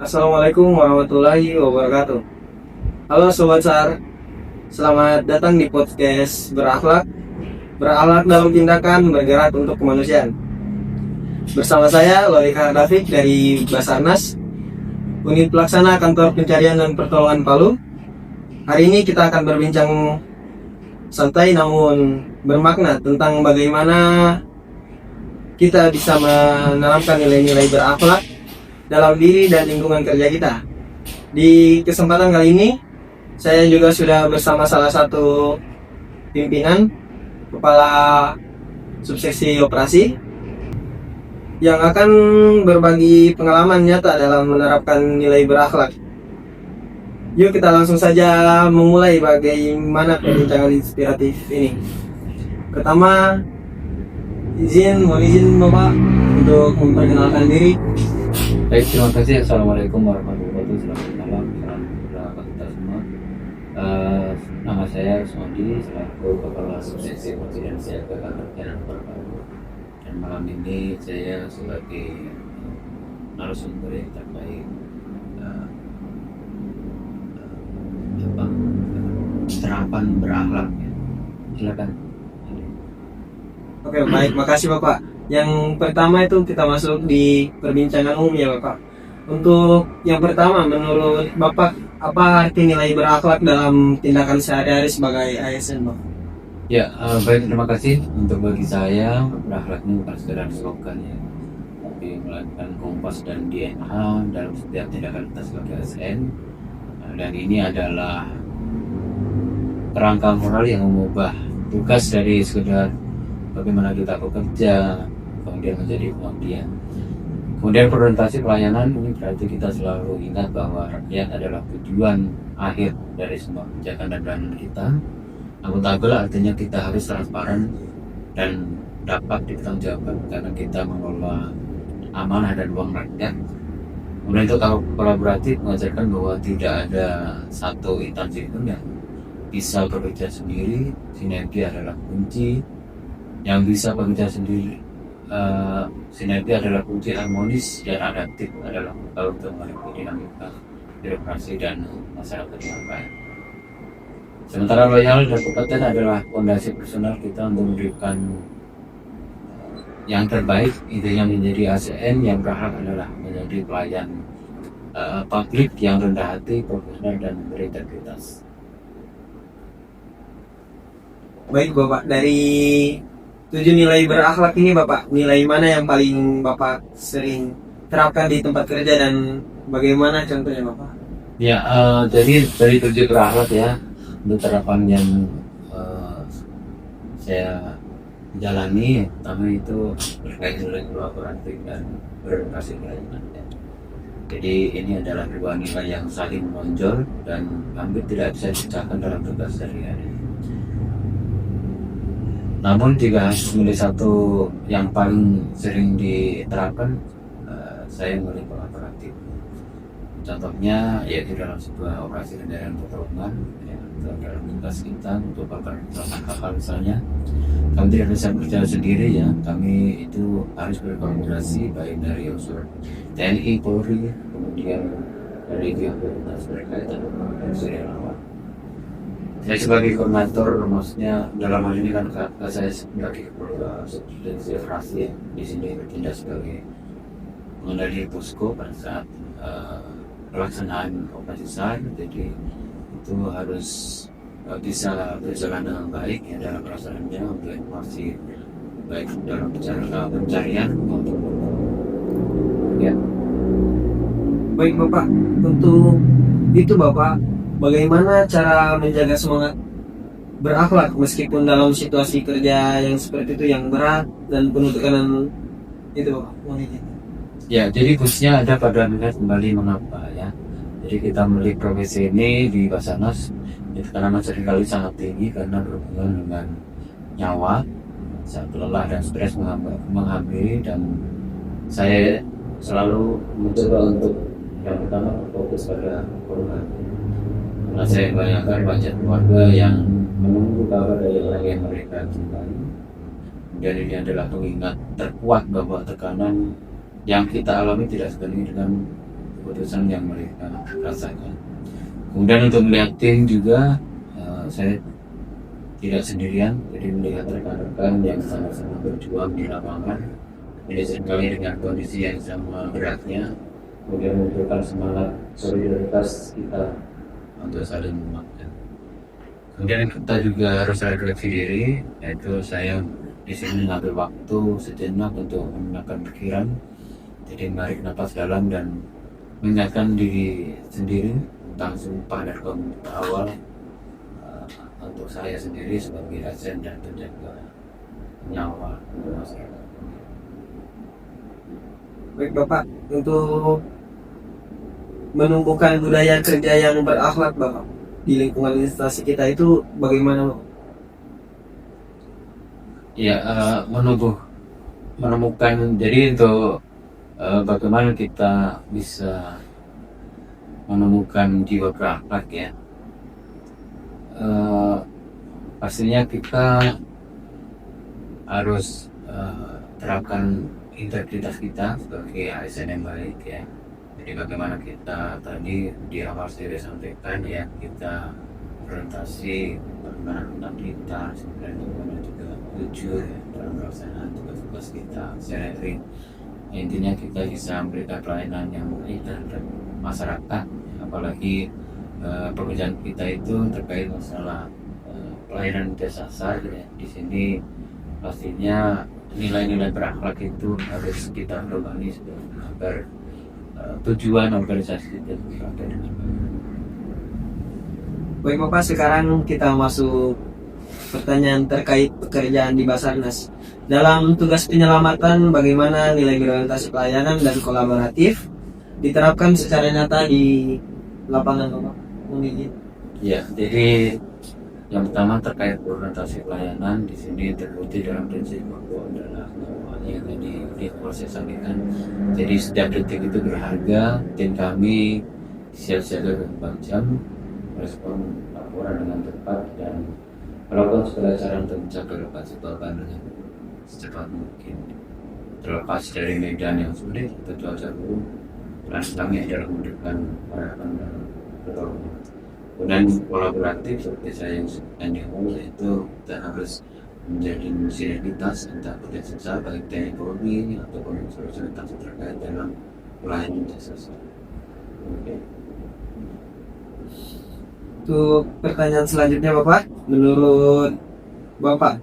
Assalamualaikum warahmatullahi wabarakatuh. Halo Sobat SAR, selamat datang di podcast berakhlak dalam tindakan bergerak untuk kemanusiaan. Bersama saya Lorika David dari Basarnas, Unit Pelaksana Kantor Pencarian dan Pertolongan Palu. Hari ini kita akan berbincang santai namun bermakna tentang bagaimana kita bisa menanamkan nilai-nilai berakhlak dalam diri dan lingkungan kerja kita. Di kesempatan kali ini, saya juga sudah bersama salah satu pimpinan kepala subseksi operasi yang akan berbagi pengalaman nyata dalam menerapkan nilai berakhlak. Yuk kita langsung saja memulai bagaimana perbincangan inspiratif ini. Pertama, mohon izin Bapak untuk memperkenalkan diri. Baik, terima kasih. Assalamualaikum warahmatullahi wabarakatuh. Selamat malam, salam sejahtera bagi kita semua. Nama saya Rusmadi, selaku Kepala Subseksi Operasi dan Siaga Kantor Pencarian Palu. Dan malam ini saya sebagai narasumber yang terkait terapan berakhlak. Ya. Silakan. Oke, baik, makasih Bapak. Yang pertama itu kita masuk di perbincangan umum ya Bapak. Untuk yang pertama, menurut Bapak, apa arti nilai berakhlak dalam tindakan sehari-hari sebagai ASN Bapak? Ya, baik, terima kasih. Untuk bagi saya, berakhlak ini bukan sekedar slogan ya, tapi melakukan kompas dan DNA dalam setiap tindakan kita sebagai ASN. Dan ini adalah kerangka moral yang mengubah tugas dari sekedar bagaimana kita bekerja, kemudian menjadi pengabdian. Kemudian orientasi pelayanan ini berarti kita selalu ingat bahwa rakyat adalah tujuan akhir dari semua kebijakan dan pelayanan kita. Akuntabel artinya kita harus transparan dan dapat dipertanggungjawabkan karena kita mengelola amanah dan uang rakyat. Kemudian itu kalau kolaboratif mengajarkan bahwa tidak ada satu instansi pun yang bisa bekerja sendiri. Sinergi adalah kunci. Yang bisa bekerja sendiri, sinergi adalah kunci, harmonis dan adaptif adalah bekal untuk menghadapi dinamika birokrasi dan masyarakat yang baik. Sementara loyal dan kompeten adalah fondasi personal kita untuk memberikan yang terbaik. Intinya menjadi ASN yang berakhlak adalah menjadi pelayan publik yang rendah hati, profesional dan berintegritas. Baik Bapak, dari 7 nilai berakhlak ini Bapak, nilai mana yang paling Bapak sering terapkan di tempat kerja dan bagaimana contohnya Bapak? Ya, jadi dari 7 berakhlak ya, untuk terapan yang saya jalani, pertama itu berkait nilai kolaboratif dan berorientasi pelayanan. Ya. Jadi ini adalah dua nilai yang saling menonjol dan hampir tidak bisa dipisahkan dalam tugas sehari-hari. Namun jika memilih satu yang paling sering diterapkan, saya memilih kolaboratif. Contohnya yaitu dalam sebuah operasi pencarian pertolongan, ya, dalam tugas kita untuk beberapa hal misalnya kami tidak bisa bekerja sendiri ya, kami itu harus berkolaborasi baik dari unsur TNI, Polri, kemudian dari pihak berkaitan dengan relawan. Saya sebagai koordinator, maksudnya dalam hal ini kan saya sebagai kepala subseksi operasi ya, di sini bertindak sebagai pengendali posko pada saat pelaksanaan operasi SAR. Jadi itu harus bisa berjalan dengan baik ya dalam pelaksanaannya untuk informasi baik dalam pencarian maupun ya. Baik Bapak, untuk itu Bapak, bagaimana cara menjaga semangat berakhlak meskipun dalam situasi kerja yang seperti itu, yang berat dan penuh tekanan itu Bapak? Ya, jadi khususnya ada pada melihat kembali mengapa ya. Jadi kita memilih profesi ini di Basarnas itu karena seringkali sangat tinggi karena berhubungan dengan nyawa, saat lelah dan stres menghampiri, dan saya selalu mencoba untuk yang pertama fokus pada korban. Karena saya bayangkan banyak keluarga yang menunggu kabar dari orang yang mereka cintai. Dan ini adalah pengingat terkuat bahwa tekanan yang kita alami tidak sebanding dengan keputusan yang mereka rasakan. Kemudian untuk melihat tim juga, saya tidak sendirian, jadi melihat rekan-rekan yang sama-sama berjuang di lapangan, jadi seringkali dengan kondisi yang sama beratnya, kemudian menunjukkan semangat solidaritas kita untuk saling menguatkan. Kemudian kita juga harus refleksi diri, yaitu saya di sini mengambil waktu sejenak untuk menenangkan pikiran. Jadi menarik napas dalam dan mengingatkan diri sendiri tentang sumpah dan komitmen awal untuk saya sendiri sebagai asn dan penjaga nyawa masyarakat. Baik Bapak, untuk menumbuhkan budaya kerja yang berakhlak Bapak di lingkungan instansi kita itu bagaimana Bapak? Ya, menemukan, jadi untuk bagaimana kita bisa menemukan jiwa berakhlak ya, pastinya kita harus terapkan integritas kita sebagai ASN yang baik ya. Jadi bagaimana kita tadi di awal saya sampaikan ya, kita orientasi bagaimana tentang kita, dan bagaimana juga jujur ya, dalam melaksanakan tugas-tugas kita sehari-hari. Intinya kita bisa memberikan pelayanan yang baik terhadap masyarakat, apalagi pekerjaan kita itu terkait masalah pelayanan dasar ya. Di sini pastinya nilai-nilai berakhlak itu harus kita perbani agar tujuan organisasi kita tercapai dengan baik. Baik Bapak, sekarang kita masuk pertanyaan terkait pekerjaan di Basarnas. Dalam tugas penyelamatan, bagaimana nilai orientasi pelayanan dan kolaboratif diterapkan secara nyata di lapangan Bapak? Ya, jadi yang pertama terkait orientasi pelayanan, di sini terbukti dalam prinsip bahwa adalah yang tadi di proses sampaikan. Jadi setiap detik itu berharga, dan kami siap-siaga 24 jam respon laporan dengan tepat dan melakukan segala cara untuk mencapai lokasi korban dengan secepat mungkin. Terlepas dari medan yang sulit atau cuaca buruk, peran kami adalah memberikan harapan dan pertolongan. Kemudian kolaboratif seperti saya yang sebutkan di awal, yaitu kita harus menjadi sinergitas antar potensi besar baik TNI Polri ataupun unsur-unsur terkait dalam pelayanan jasa. Untuk pertanyaan selanjutnya Bapak, menurut Bapak,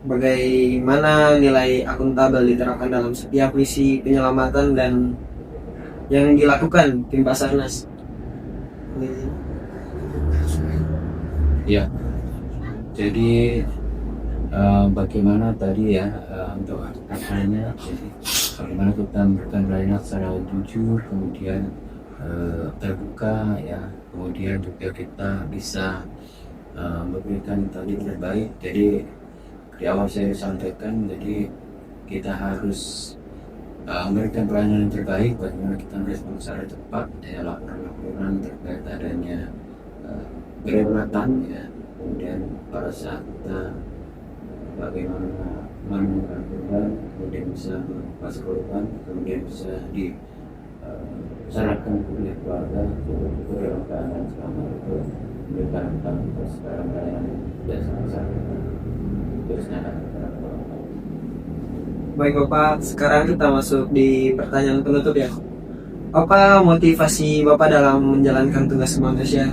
bagaimana nilai akuntabel diterapkan dalam setiap misi penyelamatan dan yang dilakukan tim Basarnas? Ya, jadi bagaimana tadi ya untuk artinya, jadi bagaimana kita memberikan pelayanan secara jujur, kemudian terbuka ya, kemudian juga kita bisa memberikan tadi terbaik. Jadi di awal saya sampaikan, jadi kita harus memberikan pelayanan yang terbaik. Bagaimana kita merespon secara cepat ya, laporan-laporan terkait adanya kedaruratan ya, kemudian pada saat kita bagaimana menemukan korban, kemudian bisa mengevakuasi korban, kemudian bisa disarankan oleh keluarga untuk dalam keadaan selamat, itu memberikan sekarang pelayanan yang sangat terusnya. Baik Bapak, sekarang kita masuk di pertanyaan penutup ya. Apa motivasi Bapak dalam menjalankan tugas manusia?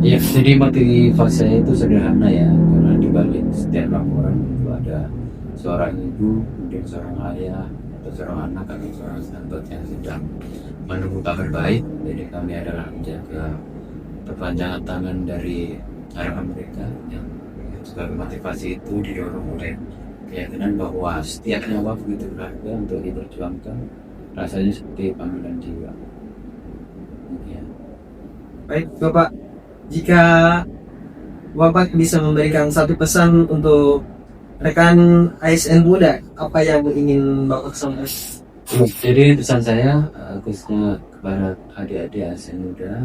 Ya, jadi motivasi saya itu sederhana ya, karena di balik setiap laporan itu ada seorang ibu, kemudian seorang ayah, atau seorang anak, atau seorang sahabat yang sedang menunggu kabar baik. Jadi kami adalah menjaga perpanjangan tangan dari harapan mereka, yang sebagai motivasi itu didorong oleh keyakinan bahwa setiap nyawa begitu berharga untuk diperjuangkan, rasanya seperti panggilan jiwa. Ya. Baik Bapak, jika Bapak bisa memberikan satu pesan untuk rekan ASN muda, apa yang ingin Bapak sampaikan? Jadi pesan saya khususnya kepada adik-adik ASN muda,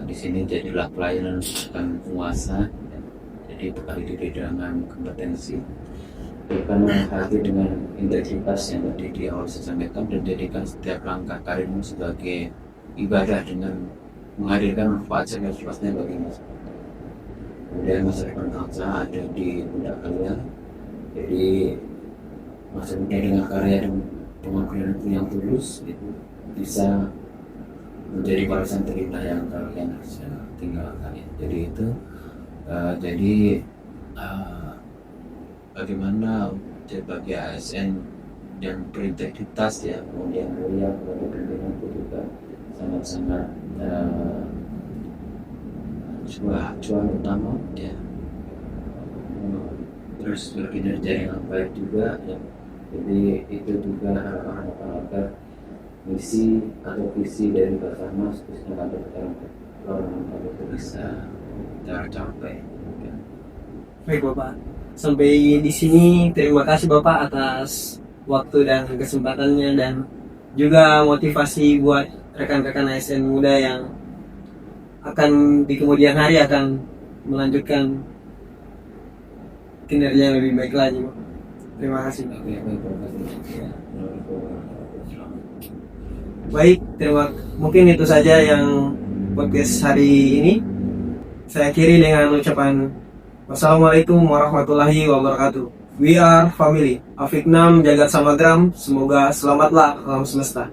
di sini jadilah pelayanan bukan penguasa, jadi bekali diri dengan kompetensi. Karena hati dengan integritas yang tadi di awal saya sampaikan, dan jadikan setiap langkah karirmu sebagai ibadah dengan menghadirkan manfaat seluas-luasnya bagi masyarakat. Kemudian masa depan bangsa ada di pundak kalian. Jadi maksudnya dengan karya dan pengabdian yang tulus itu bisa menjadi balasan terindah yang kalian harus tinggalkan ya. Jadi itu bagaimana sebagai ASN yang berintegritas ya, kemudian mulia kepada pimpinan itu juga sangat-sangat sebuah acuan utama ya. Terus berkinerja yang baik juga ya. Jadi itu juga harapan-harapan agar misi atau visi dari Basarnas khususnya kantor Kementerian itu bisa tercapai ya. Baik Bapak, sampai di sini terima kasih Bapak atas waktu dan kesempatannya, dan juga motivasi buat rekan-rekan ASN muda yang akan di kemudian hari akan melanjutkan kinerja yang lebih baik lagi Bapak. Terima kasih. Oke, baik, terima kasih. Baik, mungkin itu saja yang podcast hari ini. Saya akhiri dengan ucapan wassalamualaikum warahmatullahi wabarakatuh. We are family. Afiknam jagat samagram. Semoga selamatlah alam semesta.